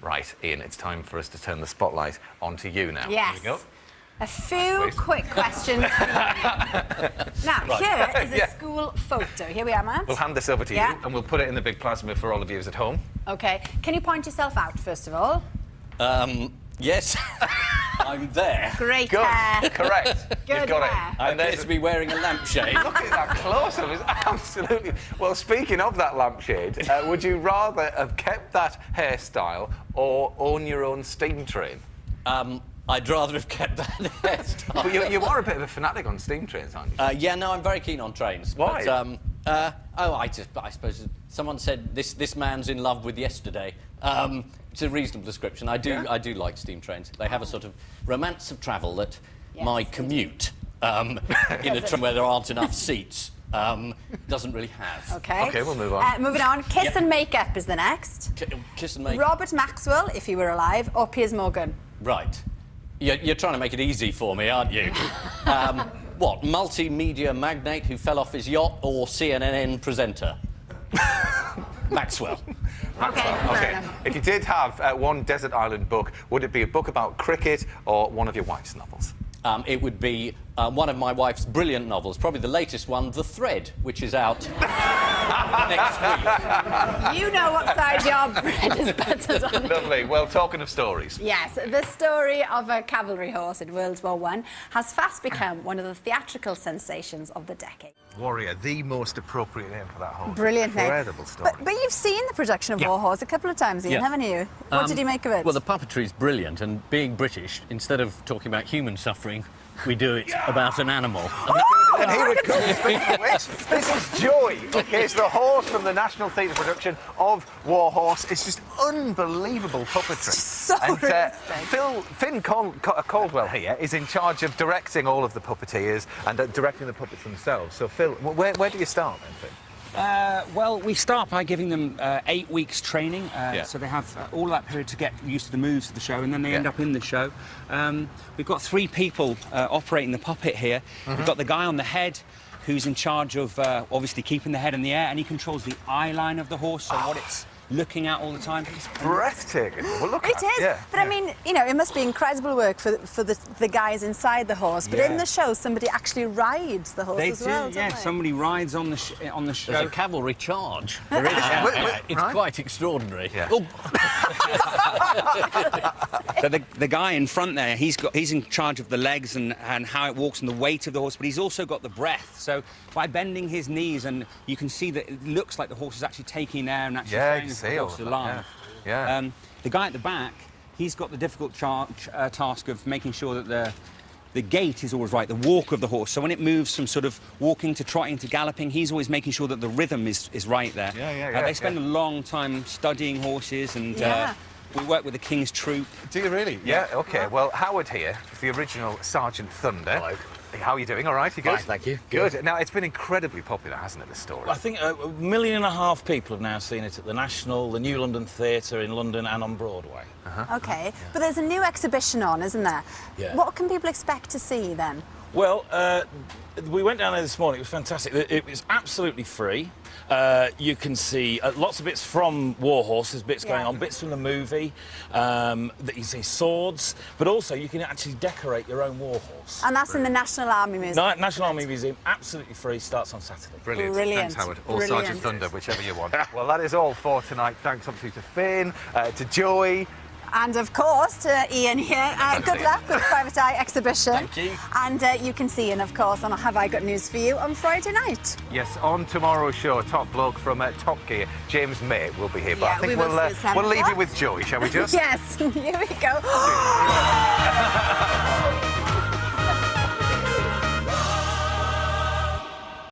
Right, Ian, it's time for us to turn the spotlight onto you now. Yes. Here we go. A few quick questions. Now, here is a school photo. Here we are, Matt. We'll hand this over to you, and we'll put it in the big plasma for all of you at home. OK. Can you point yourself out, first of all? Yes. I'm there. Great Good. hair. Correct. Good You've got hair. it. I appear to be wearing a lampshade. Look at that close-up. It's absolutely... Well, speaking of that lampshade, would you rather have kept that hairstyle or own your own steam train? I'd rather have kept that hairstyle. But you are a bit of a fanatic on steam trains, aren't you? Yeah, no, I'm very keen on trains. Why? But, I suppose someone said this man's in love with yesterday. It's a reasonable description. I do like steam trains. They have a sort of romance of travel that my commute in a train where there aren't enough seats doesn't really have. OK. OK, we'll move on. Moving on. Kiss and makeup is the next. Kiss and make. Robert Maxwell, if he were alive, or Piers Morgan? Right. You're trying to make it easy for me, aren't you? What, multimedia magnate who fell off his yacht or CNN presenter? Maxwell. OK. If you did have one desert island book, would it be a book about cricket or one of your wife's novels? It would be one of my wife's brilliant novels, probably the latest one, The Thread, which is out next week. You know what side your bread is buttered on. Lovely. Well, talking of stories. Yes, the story of a cavalry horse in World War I has fast become one of the theatrical sensations of the decade. Warrior, the most appropriate name for that horse. Brilliant name. Incredible story. But you've seen the production of War Horse a couple of times, Ian, haven't you? What did you make of it? Well, the puppetry's brilliant, and being British, instead of talking about human suffering, we do it about an animal. And here it comes, speaking of which, this is Joy. OK, it's the horse from the National Theatre production of War Horse. It's just unbelievable puppetry. So Finn Caldwell here is in charge of directing all of the puppeteers and directing the puppets themselves. So, Phil, where do you start then, Finn? Well, we start by giving them 8 weeks training, so they have all that period to get used to the moves of the show, and then they end up in the show. We've got 3 people operating the puppet here. We've got the guy on the head, who's in charge of obviously keeping the head in the air, and he controls the eye line of the horse, so what it's looking at all the time. It's breathtaking. Well, look it is. But I mean, you know, it must be incredible work for the guys inside the horse. But in the show, somebody actually rides the horse as well. Yeah, somebody rides on the show. There's a cavalry charge. There is. It's quite extraordinary. Yeah. Oh. So the guy in front there, he's in charge of the legs and how it walks and the weight of the horse, but he's also got the breath. So by bending his knees, and you can see that it looks like the horse is actually taking air and actually staying the horse alive. The guy at the back, he's got the difficult task of making sure that the gait is always right, the walk of the horse. So when it moves from sort of walking to trotting to galloping, he's always making sure that the rhythm is right there. They spend a long time studying horses, and we work with the King's Troop. Do you really? Yeah, OK. Well, Howard here is the original Sergeant Thunder. Hello. How are you doing? All right? You good? Fine, thank you. Good. Now, it's been incredibly popular, hasn't it, this story? Well, I think 1.5 million people have now seen it at the National, the New London Theatre in London and on Broadway. OK. But there's a new exhibition on, isn't there? Yeah. What can people expect to see, then? Well, we went down there this morning. It was fantastic. It was absolutely free. You can see lots of bits from War Horse. There's bits going on, bits from the movie. That you see swords, but also you can actually decorate your own war horse. And that's in the National Army Museum. National Army Museum, absolutely free. Starts on Saturday. Brilliant. Brilliant. Thanks, Howard. Or Sergeant Thunder, whichever you want. Well, that is all for tonight. Thanks, obviously, to Finn, to Joy. And, of course, to Ian here. Good luck with the Private Eye exhibition. Thank you. And you can see Ian, of course, on Have I Got News For You on Friday night. Yes, on tomorrow's show, top bloke from Top Gear, James May, will be here. But I think we'll leave you with Joy, shall we just? Yes, here we go.